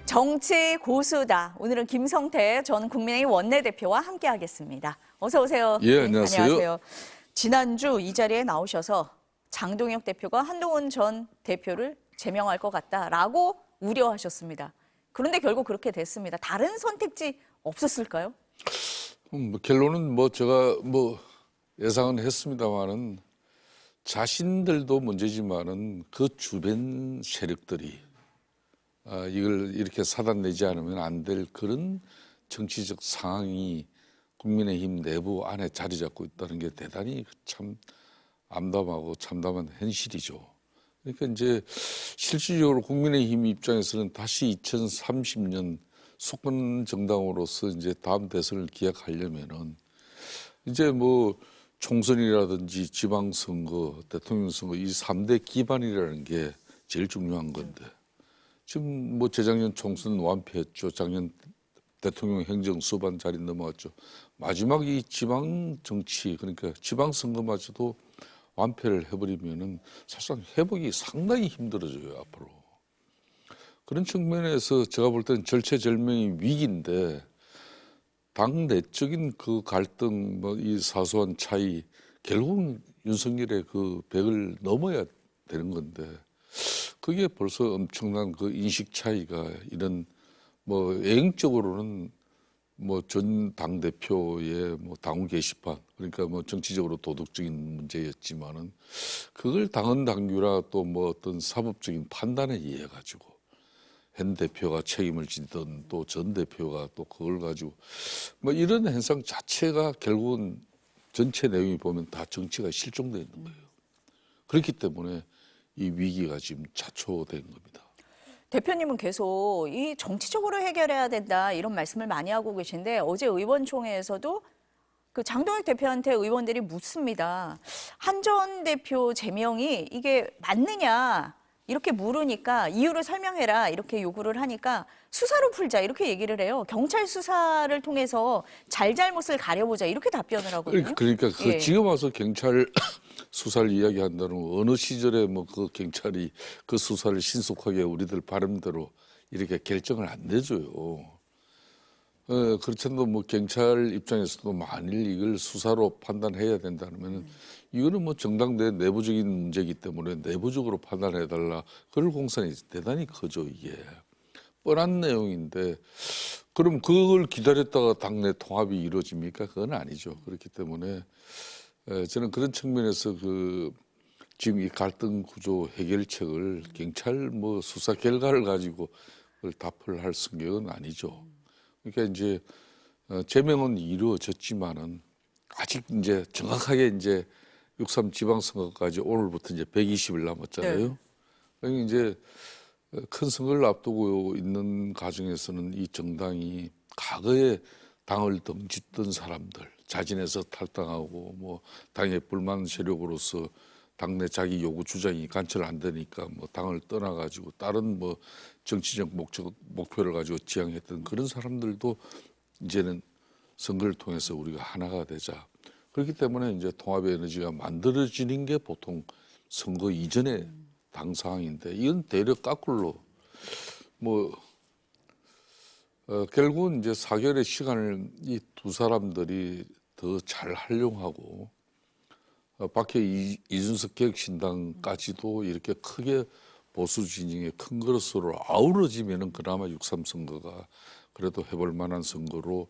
정치 고수다. 오늘은 김성태 전 국민의힘 원내대표와 함께하겠습니다. 어서 오세요. 예, 안녕하세요. 안녕하세요. 지난주 이 자리에 나오셔서 장동혁 대표가 한동훈 전 대표를 제명할 것 같다라고 우려하셨습니다. 그런데 결국 그렇게 됐습니다. 다른 선택지 없었을까요? 결론은 제가 예상은 했습니다만은 자신들도 문제지만은 그 주변 세력들이 이걸 이렇게 사단내지 않으면 안 될 그런 정치적 상황이 국민의힘 내부 안에 자리 잡고 있다는 게 대단히 참 암담하고 참담한 현실이죠. 그러니까 이제 실질적으로 국민의힘 입장에서는 다시 2030년 수권 정당으로서 이제 다음 대선을 기약하려면은 이제 총선이라든지 지방선거, 대통령 선거 이 3대 기반이라는 게 제일 중요한 건데 지금 재작년 총선 완패했죠. 작년 대통령 행정 수반 자리 넘어갔죠. 마지막 이 지방 정치 그러니까 지방선거마저도 완패를 해버리면은 사실상 회복이 상당히 힘들어져요 앞으로. 그런 측면에서 제가 볼 때는 절체절명의 위기인데 당 내적인 그 갈등 이 사소한 차이 결국은 윤석열의 그 벽을 넘어야 되는 건데 그게 벌써 엄청난 그 인식 차이가 이런 외형적으로는 전 당대표의 당원 게시판 그러니까 정치적으로 도덕적인 문제였지만은 그걸 당헌 당규라 또 어떤 사법적인 판단에 의해 가지고 현 대표가 책임을 지든 또 전 대표가 또 그걸 가지고 이런 현상 자체가 결국은 전체 내용이 보면 다 정치가 실종되어 있는 거예요. 그렇기 때문에 이 위기가 지금 자초된 겁니다. 대표님은 계속 이 정치적으로 해결해야 된다 이런 말씀을 많이 하고 계신데 어제 의원총회에서도 그 장동혁 대표한테 의원들이 묻습니다. 한 전 대표 제명이 이게 맞느냐 이렇게 물으니까 이유를 설명해라 이렇게 요구를 하니까 수사로 풀자 이렇게 얘기를 해요. 경찰 수사를 통해서 잘잘못을 가려보자 이렇게 답변을 하거든요. 그러니까 예. 지금 와서 경찰 수사를 이야기한다는 어느 시절에 그 경찰이 그 수사를 신속하게 우리들 바람대로 이렇게 결정을 안 내줘요. 그렇지만 경찰 입장에서도 만일 이걸 수사로 판단해야 된다면 이거는 정당대 내부적인 문제이기 때문에 내부적으로 판단해달라. 그럴 공산이 대단히 크죠 이게. 뻔한 내용인데 그럼 그걸 기다렸다가 당내 통합이 이루어집니까? 그건 아니죠. 그렇기 때문에 저는 그런 측면에서 지금 이 갈등 구조 해결책을 경찰 수사 결과를 가지고 그걸 답을 할 성격은 아니죠. 그러니까 이제 제명은 이루어졌지만은 아직 이제 정확하게 이제 6.3 지방선거까지 오늘부터 이제 120일 남았잖아요. 네. 그러니까 이제 큰 선거를 앞두고 있는 과정에서는 이 정당이 과거에 당을 덩짓던 사람들 자진해서 탈당하고 당의 불만 세력으로서 당내 자기 요구 주장이 관철 안 되니까 당을 떠나가지고 다른 정치적 목표를 가지고 지향했던 그런 사람들도 이제는 선거를 통해서 우리가 하나가 되자. 그렇기 때문에 이제 통합의 에너지가 만들어지는 게 보통 선거 이전의 당 상황인데 이건 대려 거꾸로 결국은 이제 4개월의 시간을 이 두 사람들이 더 잘 활용하고 밖에 이준석 개혁신당까지도 이렇게 크게 보수 진영의 큰 그릇으로 아우러지면은 그나마 6.3 선거가 그래도 해볼 만한 선거로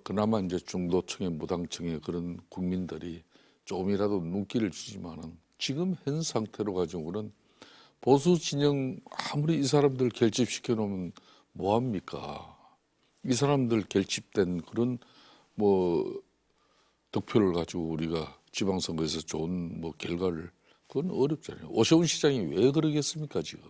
그나마 이제 중도층의 무당층의 그런 국민들이 조금이라도 눈길을 주지만은 지금 현 상태로 가지고는 보수 진영 아무리 이 사람들 결집시켜 놓으면 뭐 합니까? 이 사람들 결집된 그런 득표를 가지고 우리가 지방선거에서 좋은 결과를 그건 어렵잖아요. 오세훈 시장이 왜 그러겠습니까 지금?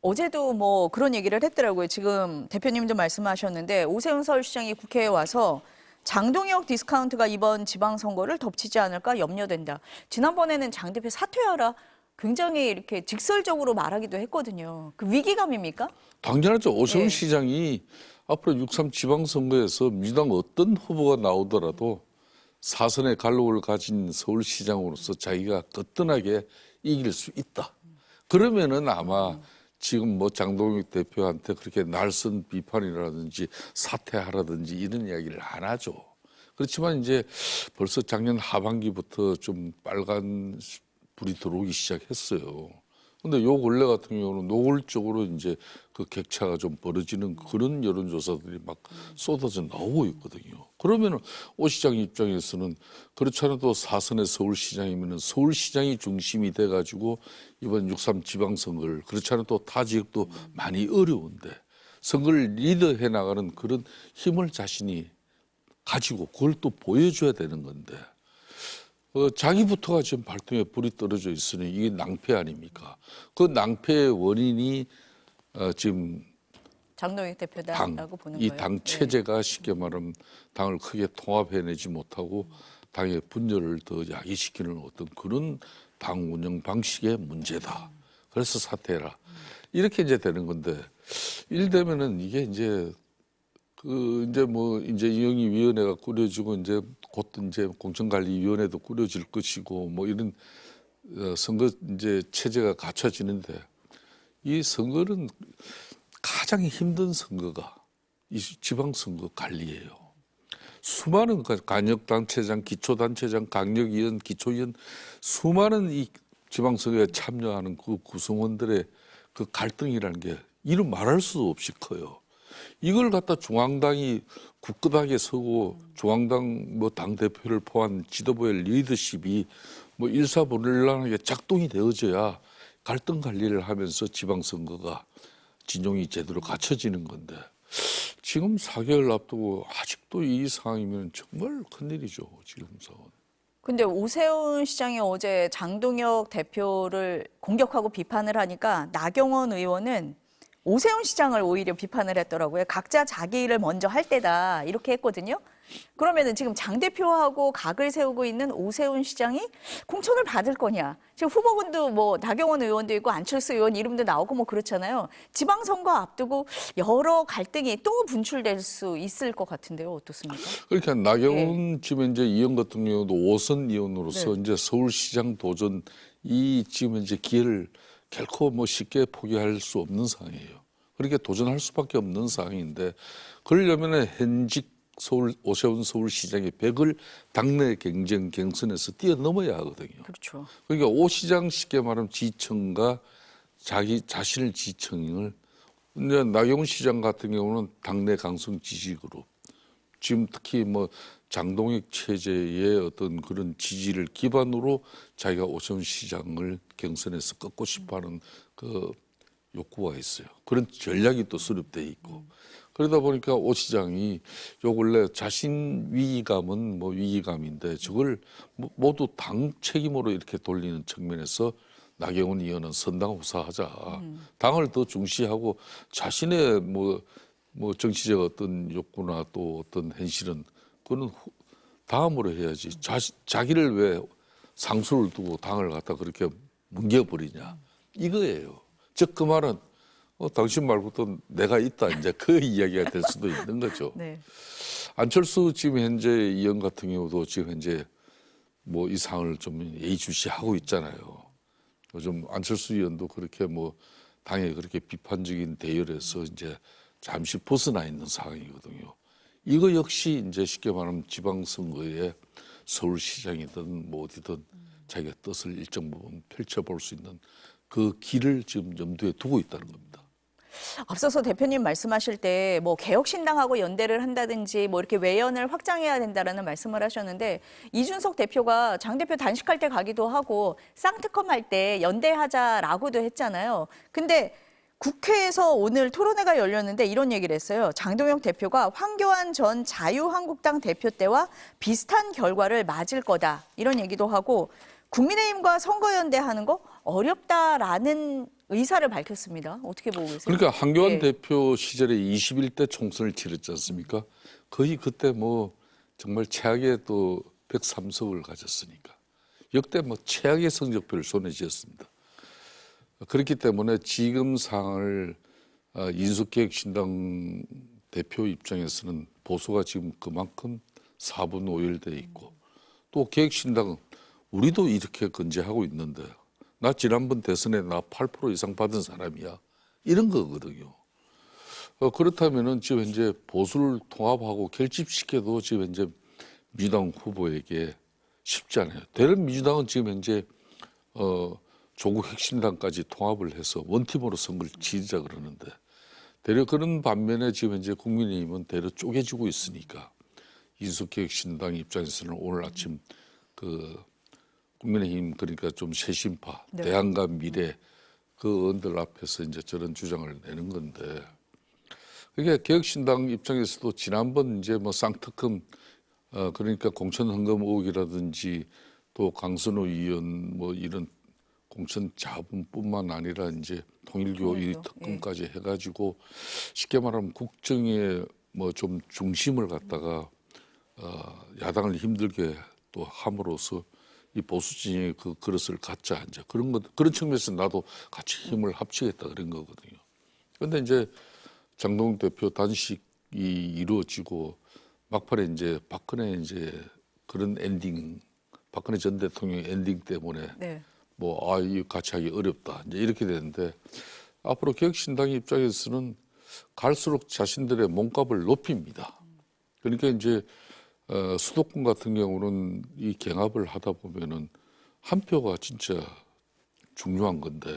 어제도 그런 얘기를 했더라고요. 지금 대표님도 말씀하셨는데 오세훈 서울시장이 국회에 와서 장동혁 디스카운트가 이번 지방선거를 덮치지 않을까 염려된다. 지난번에는 장 대표 사퇴하라 굉장히 이렇게 직설적으로 말하기도 했거든요. 그 위기감입니까? 당연하죠. 오세훈 예. 시장이 앞으로 6.3 지방선거에서 민주당 어떤 후보가 나오더라도 사선의 갈록을 가진 서울시장으로서 자기가 거뜬하게 이길 수 있다. 그러면은 아마 지금 뭐 장동혁 대표한테 그렇게 날선 비판이라든지 사퇴하라든지 이런 이야기를 안 하죠. 그렇지만 이제 벌써 작년 하반기부터 좀 빨간 불이 들어오기 시작했어요. 근데 요 근래 같은 경우는 노골적으로 이제 그 격차가 좀 벌어지는 그런 여론조사들이 막 쏟아져 나오고 있거든요. 그러면은 오 시장 입장에서는 그렇지 않아도 사선의 서울시장이면은 서울시장이 중심이 돼가지고 이번 6.3 지방선거를 그렇지 않아도 타 지역도 많이 어려운데 선거를 리드해 나가는 그런 힘을 자신이 가지고 그걸 또 보여줘야 되는 건데 자기부터가 지금 발등에 불이 떨어져 있으니 이게 낭패 아닙니까? 그 낭패의 원인이 지금 장동혁 대표다라고 보는 이 거예요. 당 체제가 쉽게 말하면 당을 크게 통합해내지 못하고 당의 분열을 더 야기시키는 어떤 그런 당 운영 방식의 문제다. 그래서 사퇴해라. 이렇게 이제 되는 건데 일되면은 이게 이제 이제 이영희 위원회가 꾸려지고 이제 곧 이제 공천관리위원회도 꾸려질 것이고 뭐 이런 선거 이제 체제가 갖춰지는데 이 선거는 가장 힘든 선거가 이 지방선거 관리예요. 수많은 간역단체장, 기초단체장, 강력위원, 기초위원 수많은 이 지방선거에 참여하는 그 구성원들의 그 갈등이라는 게 이루 말할 수 없이 커요. 이걸 갖다 중앙당이 굳건하게 서고 중앙당 뭐 당대표를 포함한 지도부의 리더십이 뭐 일사분란하게 작동이 되어져야 갈등 관리를 하면서 지방선거가 진영이 제대로 갖춰지는 건데 지금 4개월 앞두고 아직도 이 상황이면 정말 큰일이죠. 지금 상황. 근데 오세훈 시장이 어제 장동혁 대표를 공격하고 비판을 하니까 나경원 의원은 오세훈 시장을 오히려 비판을 했더라고요. 각자 자기 일을 먼저 할 때다 이렇게 했거든요. 그러면은 지금 장 대표하고 각을 세우고 있는 오세훈 시장이 공천을 받을 거냐? 지금 후보군도 뭐 나경원 의원도 있고 안철수 의원 이름도 나오고 뭐 그렇잖아요. 지방선거 앞두고 여러 갈등이 또 분출될 수 있을 것 같은데요. 어떻습니까? 그러니까 나경원 지금 이제 의원 같은 경우도 5선 의원으로서 이제 서울시장 도전 이 지금 이제 기회를 결코 뭐 쉽게 포기할 수 없는 상황이에요. 그렇게 도전할 수밖에 없는 상황인데 그러려면 현직 오세훈 서울시장의 벽을 당내 경선에서 뛰어넘어야 하거든요. 그렇죠. 그러니까 오 시장 쉽게 말하면 지청과 자신의 지청을 이제 나경원 시장 같은 경우는 당내 강성 지지 그룹 지금 특히 뭐 장동혁 체제의 어떤 그런 지지를 기반으로 자기가 오세훈 시장을 경선에서 꺾고 싶어하는 그 욕구가 있어요. 그런 전략이 또 수립돼 있고 그러다 보니까 오 시장이 요 근래 자신 위기감은 뭐 위기감인데 저걸 모두 당 책임으로 이렇게 돌리는 측면에서 나경원 의원은 선당 후사하자. 당을 더 중시하고 자신의 뭐 정치적 어떤 욕구나 또 어떤 현실은 그거는 다음으로 해야지. 자기를 왜 상수를 두고 당을 갖다 그렇게 뭉개버리냐 이거예요. 즉 그 말은 당신 말고도 내가 있다 이제 그 이야기가 될 수도 있는 거죠. 네. 안철수 지금 현재 의원 같은 경우도 지금 현재 뭐 이 상을 좀 예의주시하고 있잖아요. 요즘 안철수 의원도 그렇게 뭐 당에 그렇게 비판적인 대열에서 이제 잠시 벗어나 있는 상황이거든요. 이거 역시 이제 쉽게 말하면 지방선거에 서울시장이든 뭐 어디든 자기가 뜻을 일정 부분 펼쳐볼 수 있는 그 길을 지금 염두에 두고 있다는 겁니다. 앞서서 대표님 말씀하실 때 뭐 개혁신당하고 연대를 한다든지 뭐 이렇게 외연을 확장해야 된다라는 말씀을 하셨는데 이준석 대표가 장 대표 단식할 때 가기도 하고 쌍특검 할 때 연대하자라고도 했잖아요. 근데 국회에서 오늘 토론회가 열렸는데 이런 얘기를 했어요. 장동혁 대표가 황교안 전 자유한국당 대표 때와 비슷한 결과를 맞을 거다. 이런 얘기도 하고 국민의힘과 선거연대하는 거 어렵다라는 의사를 밝혔습니다. 어떻게 보고 계세요? 그러니까 황교안 예. 대표 시절에 21대 총선을 치렀지 않습니까? 거의 그때 뭐 정말 최악의 또 103석을 가졌으니까 역대 뭐 최악의 성적표를 손에 쥐었습니다. 그렇기 때문에 지금 상황을 인수개혁신당 대표 입장에서는 보수가 지금 그만큼 4분 5일돼 있고 또 개혁신당은 우리도 이렇게 건재하고 있는데 나 지난번 대선에 나 8% 이상 받은 사람이야. 이런 거거든요. 그렇다면은 지금 현재 보수를 통합하고 결집시켜도 지금 현재 민주당 후보에게 쉽지 않아요. 대략 민주당은 지금 현재 조국 혁신당까지 통합을 해서 원팀으로 선거를 치르자 그러는데 대략 그런 반면에 지금 현재 국민의힘은 대략 쪼개지고 있으니까 이준석 혁신당 입장에서는 오늘 아침 그 국민의힘 그러니까 좀 새신파, 네. 대안과 미래 그 의원들 앞에서 이제 저런 주장을 내는 건데 그게 개혁신당 입장에서도 지난번 이제 뭐 쌍특검 그러니까 공천 헌금 의혹이라든지 또 강선우 의원 뭐 이런 공천 자금뿐만 아니라 이제 통일교 이 특검까지 해가지고 쉽게 말하면 국정에 뭐 좀 중심을 갖다가 야당을 힘들게 또 함으로써 이 보수 진영의 그 그릇을 갖자 이제 그런 측면에서 나도 같이 힘을 합치겠다 그런 거거든요. 그런데 이제 장동욱 대표 단식이 이루어지고 막판에 이제 박근혜 이제 그런 엔딩, 박근혜 전 대통령의 엔딩 때문에 네. 뭐 이 같이 하기 어렵다 이제 이렇게 되는데 앞으로 개혁신당 입장에서는 갈수록 자신들의 몸값을 높입니다. 그러니까 이제 수도권 같은 경우는 이 경합을 하다 보면은 한 표가 진짜 중요한 건데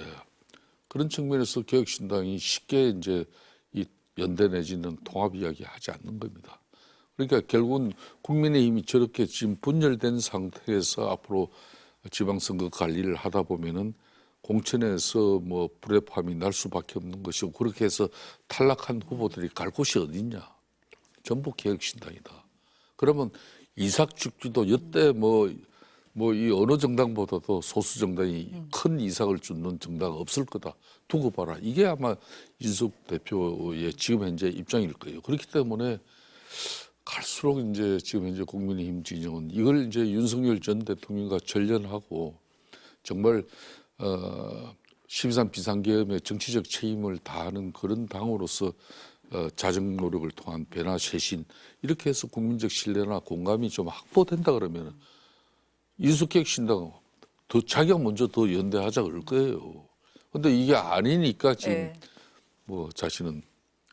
그런 측면에서 개혁신당이 쉽게 이제 이 연대 내지는 통합 이야기 하지 않는 겁니다. 그러니까 결국은 국민의힘이 저렇게 지금 분열된 상태에서 앞으로 지방선거 관리를 하다 보면은 공천에서 뭐 불협화음이 날 수밖에 없는 것이고 그렇게 해서 탈락한 후보들이 갈 곳이 어딨냐. 전부 개혁신당이다. 그러면 이삭 죽기도 여태 뭐 이 어느 정당보다도 소수 정당이 큰 이삭을 주는 정당 없을 거다. 두고 봐라. 이게 아마 이준석 대표의 지금 현재 입장일 거예요. 그렇기 때문에 갈수록 이제 지금 현재 국민의힘 진영은 이걸 이제 윤석열 전 대통령과 전련하고 정말 12.3 비상계엄의 정치적 책임을 다하는 그런 당으로서 자정 노력을 통한 변화 쇄신 이렇게 해서 국민적 신뢰나 공감이 좀 확보된다 그러면 이준석 신당은 더 자기가 먼저 더 연대하자 그럴 거예요. 그런데 이게 아니니까 지금 뭐 자신은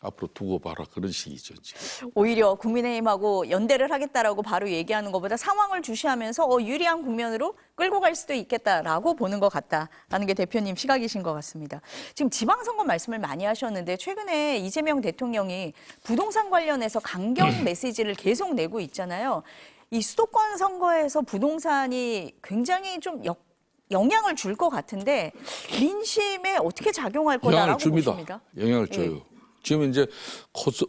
앞으로 두고 봐라 그런 식이죠. 지금. 오히려 국민의힘하고 연대를 하겠다라고 바로 얘기하는 것보다 상황을 주시하면서 유리한 국면으로 끌고 갈 수도 있겠다라고 보는 것 같다라는 게 대표님 시각이신 것 같습니다. 지금 지방선거 말씀을 많이 하셨는데 최근에 이재명 대통령이 부동산 관련해서 강경 메시지를 계속 내고 있잖아요. 이 수도권 선거에서 부동산이 굉장히 좀 영향을 줄 것 같은데 민심에 어떻게 작용할 거다라고 보십니까? 영향을 줘요. 지금 이제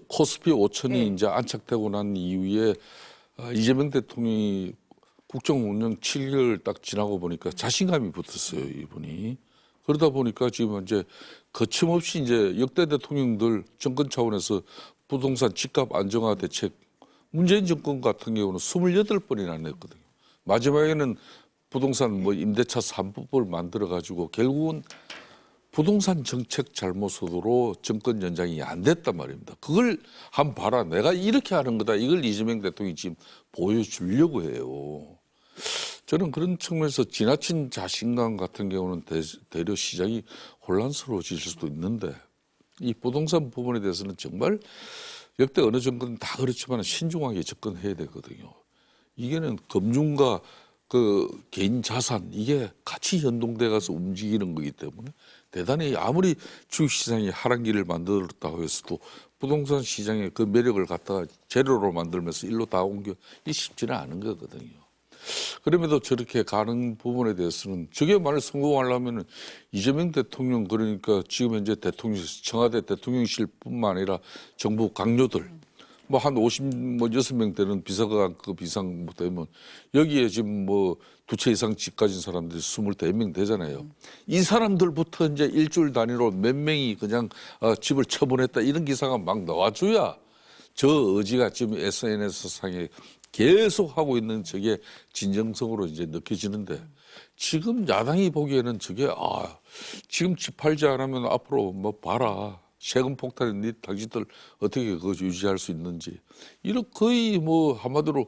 코스피 5천이 이제 안착되고 난 이후에 이재명 대통령이 국정 운영 7개월 딱 지나고 보니까 자신감이 붙었어요, 이분이. 그러다 보니까 지금 이제 거침없이 이제 역대 대통령들 정권 차원에서 부동산 집값 안정화 대책 문재인 정권 같은 경우는 28번이나 냈거든요. 마지막에는 부동산 뭐 임대차 3법을 만들어 가지고 결국은 부동산 정책 잘못으로 정권 연장이 안 됐단 말입니다. 그걸 한번 봐라. 내가 이렇게 하는 거다. 이걸 이재명 대통령이 지금 보여주려고 해요. 저는 그런 측면에서 지나친 자신감 같은 경우는 대려 시장이 혼란스러워질 수도 있는데 이 부동산 부분에 대해서는 정말 역대 어느 정권은 다 그렇지만 신중하게 접근해야 되거든요. 이게는 금융과 그 개인 자산 이게 같이 연동돼 가서 움직이는 거기 때문에 대단히 아무리 주식시장이 하락기를 만들었다고 해서도 부동산 시장의 그 매력을 갖다가 재료로 만들면서 일로 다 옮겨 이 쉽지는 않은 거거든요. 그럼에도 저렇게 가는 부분에 대해서는 저게 만약 성공하려면 이재명 대통령 그러니까 지금 현재 청와대 대통령실뿐만 아니라 정부 강요들 뭐 한 56명 되는 비서관급 이상 되면 여기에 지금 뭐 2채 이상 집 가진 사람들이 25명 되잖아요. 이 사람들부터 이제 일주일 단위로 몇 명이 그냥 집을 처분했다 이런 기사가 막 나와줘야 저 의지가 지금 SNS 상에 계속 하고 있는 저게 진정성으로 이제 느껴지는데 지금 야당이 보기에는 저게 지금 집 팔지 않으면 앞으로 뭐 봐라. 세금 폭탄인데 당신들 어떻게 그거 유지할 수 있는지 이런 거의 뭐 한마디로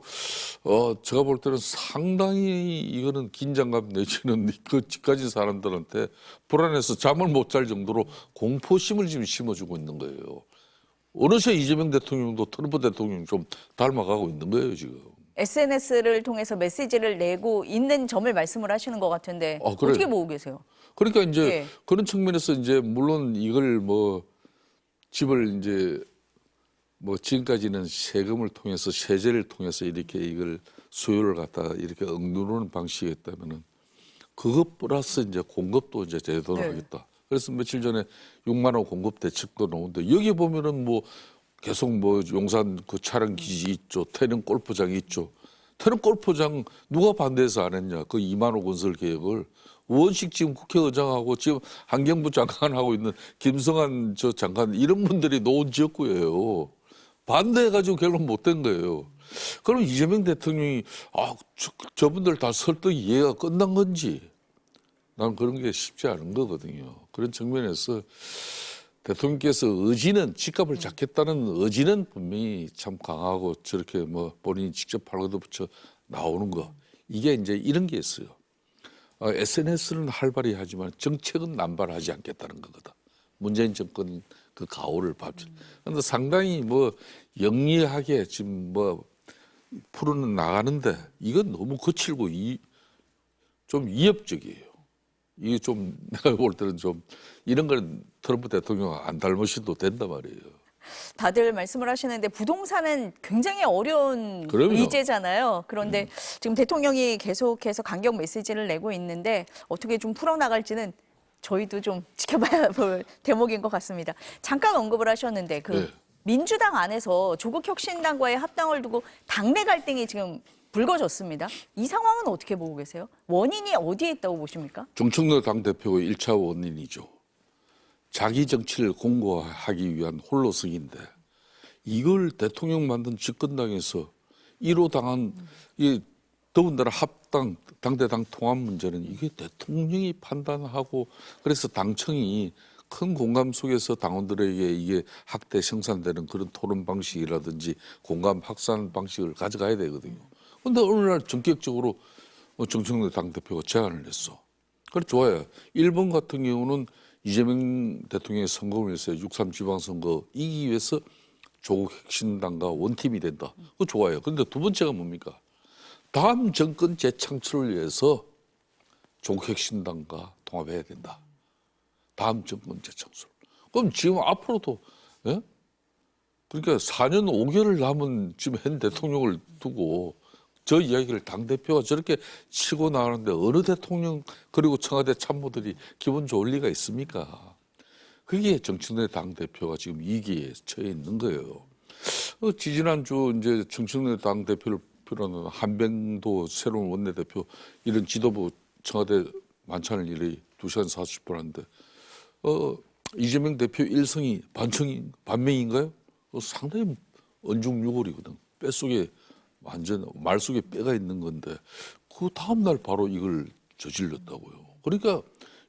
제가 볼 때는 상당히 이거는 긴장감 내지는 그 집 가진 사람들한테 불안해서 잠을 못 잘 정도로 공포심을 지금 심어주고 있는 거예요. 어느새 이재명 대통령도 트럼프 대통령 좀 닮아가고 있는 거예요 지금. SNS를 통해서 메시지를 내고 있는 점을 말씀을 하시는 것 같은데 아, 그래요? 어떻게 보고 계세요? 그러니까 이제 예. 그런 측면에서 이제 물론 이걸 뭐 집을 이제 뭐 지금까지는 세금을 통해서 세제를 통해서 이렇게 이걸 수요를 갖다가 이렇게 억누르는 방식이었다면은 그것 플러스 이제 공급도 이제 제대로 네. 하겠다. 그래서 며칠 전에 6만 원 공급 대책도 나오는데 여기 보면은 뭐 계속 뭐 용산 그 촬영 기지 있죠. 태릉 골프장이 있죠. 태릉 골프장 누가 반대해서 안 했냐. 그 2만 원 건설 계획을 원식 지금 국회의장하고 지금 환경부 장관하고 있는 김성한 저 장관 이런 분들이 놓은 지역구예요. 반대해가지고 결론 못 된 거예요. 그럼 이재명 대통령이 저분들 다 설득 이해가 끝난 건지 난 그런 게 쉽지 않은 거거든요. 그런 측면에서 대통령께서 의지는 집값을 잡겠다는 의지는 분명히 참 강하고 저렇게 뭐 본인이 직접 팔고도 붙여 나오는 거 이게 이제 이런 게 있어요. SNS는 활발히 하지만 정책은 남발하지 않겠다는 거거든. 문재인 정권 그 가오를 밟죠. 그런데 상당히 뭐 영리하게 지금 뭐 풀어는 나가는데 이건 너무 거칠고 좀 위협적이에요. 이게 좀 내가 볼 때는 좀 이런 걸 트럼프 대통령 안 닮으셔도 된단 말이에요. 다들 말씀을 하시는데 부동산은 굉장히 어려운 그럼요. 의제잖아요. 그런데 지금 대통령이 계속해서 강경 메시지를 내고 있는데 어떻게 좀 풀어나갈지는 저희도 좀 지켜봐야 볼 대목인 것 같습니다. 잠깐 언급을 하셨는데 그 네. 민주당 안에서 조국혁신당과의 합당을 두고 당내 갈등이 지금 불거졌습니다. 이 상황은 어떻게 보고 계세요? 원인이 어디에 있다고 보십니까? 정청래 당대표의 1차 원인이죠. 자기 정치를 공고하기 위한 홀로서기인데 이걸 대통령 만든 집권당에서 1호 당한 이 더군다나 합당 당대당 통합 문제는 이게 대통령이 판단하고 그래서 당청이 큰 공감 속에서 당원들에게 이게 학대 생산되는 그런 토론 방식이라든지 공감 확산 방식을 가져가야 되거든요. 그런데 어느 날 전격적으로 정청래 당대표가 제안을 했어. 그래 좋아요. 일본 같은 경우는 이재명 대통령의 성공을 위해서 6.3 지방선거 이기기 위해서 조국 혁신당과 원팀이 된다. 그거 좋아요. 그런데 두 번째가 뭡니까? 다음 정권 재창출을 위해서 조국 혁신당과 통합해야 된다. 다음 정권 재창출. 그럼 지금 앞으로도 예? 그러니까 4년 5개월 남은 지금 현 대통령을 두고 저 이야기를 당대표가 저렇게 치고 나가는데 어느 대통령 그리고 청와대 참모들이 기분 좋을 리가 있습니까? 그게 정청래 당대표가 지금 위기에 처해 있는 거예요. 지지난주 이제 정청래 당대표를 필요하는 한병도 새로운 원내대표 이런 지도부 청와대 만찬을 일이 2시간 40분 하는데 이재명 대표 일성이 반명인가요? 상당히 언중유골이거든. 뼛속에 완전 말 속에 뼈가 있는 건데 그 다음 날 바로 이걸 저질렀다고요. 그러니까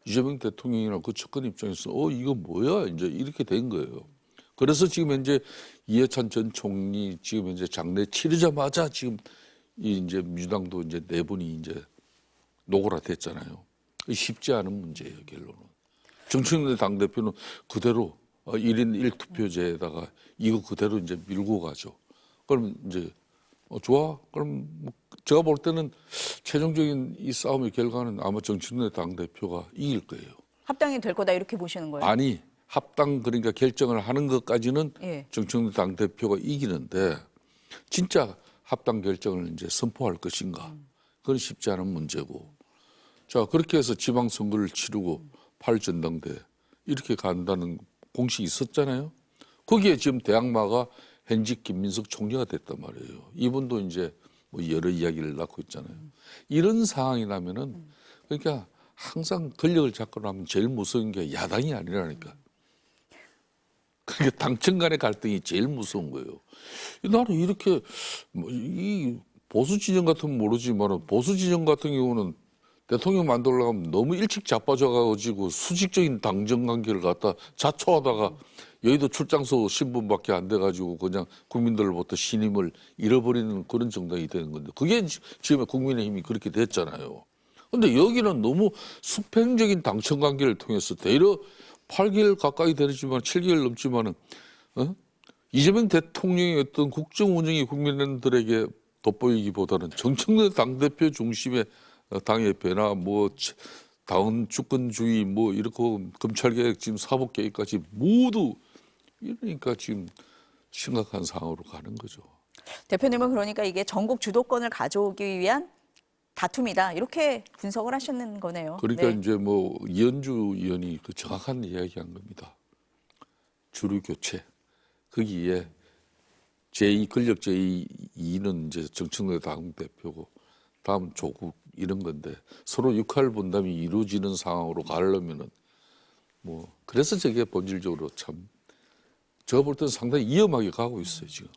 이재명 대통령이나 그 측근 입장에서 이거 뭐야 이제 이렇게 된 거예요. 그래서 지금 현재 이해찬 전 총리 지금 현재 장례 치르자마자 지금 이제 민주당도 이제 네 분이 이제 노골화됐잖아요. 쉽지 않은 문제예요 결론은. 정청래 당 대표는 그대로 1인 1투표제에다가 이거 그대로 이제 밀고 가죠. 그럼 이제 좋아. 그럼 뭐 제가 볼 때는 최종적인 이 싸움의 결과는 아마 정청래 당대표가 이길 거예요. 합당이 될 거다 이렇게 보시는 거예요? 아니 합당 그러니까 결정을 하는 것까지는 예. 정청래 당대표가 이기는데 진짜 합당 결정을 이제 선포할 것인가 그건 쉽지 않은 문제고 자 그렇게 해서 지방선거를 치르고 8전당대 이렇게 간다는 공식이 있었잖아요. 거기에 지금 대항마가 현직 김민석 총리가 됐단 말이에요. 이분도 이제 뭐 여러 이야기를 낳고 있잖아요. 이런 상황이 나면은 그러니까 항상 권력을 잡고 나면 제일 무서운 게 야당이 아니라니까. 그게 당청 간의 갈등이 제일 무서운 거예요. 나는 이렇게 이 보수 진영 같으면 모르지만 보수 진영 같은 경우는 대통령 만들려고 하면 너무 일찍 자빠져가지고 수직적인 당정 관계를 갖다 자초하다가 여의도 출장소 신분밖에 안 돼가지고 그냥 국민들로부터 신임을 잃어버리는 그런 정당이 되는 건데 그게 지금의 국민의힘이 그렇게 됐잖아요. 근데 여기는 너무 수평적인 당청 관계를 통해서 대려 8개월 가까이 되지만 7개월 넘지만은 이재명 대통령의 어떤 국정 운영이 국민들에게 돋보이기보다는 정청래 당대표 중심의 당의 변화, 뭐 당원 주권주의, 뭐 이렇게 검찰개혁, 지금 사법개혁까지 모두 이러니까 지금 심각한 상황으로 가는 거죠. 대표님은 그러니까 이게 전국 주도권을 가져오기 위한 다툼이다 이렇게 분석을 하셨는 거네요. 그러니까 네. 이제 뭐 이현주 의원이 그 정확한 이야기한 겁니다. 주류 교체. 거기에 권력 제2는 이제 정청래 당대표고 다음 조국 이런 건데 서로 역할 분담이 이루어지는 상황으로 가려면은 뭐 그래서 저게 본질적으로 참 제가 볼 때는 상당히 위험하게 가고 있어요 지금.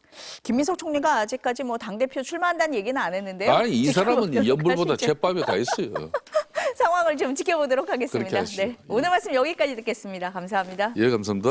김민석 총리가 아직까지 뭐 당대표 출마한다는 얘기는 안 했는데요. 아니 이 사람은 지켜보도록 연불보다 하시죠. 제밥에 가 있어요. 상황을 좀 지켜보도록 그렇게 하겠습니다. 하시죠. 네, 예. 오늘 말씀 여기까지 듣겠습니다. 감사합니다. 예, 감사합니다.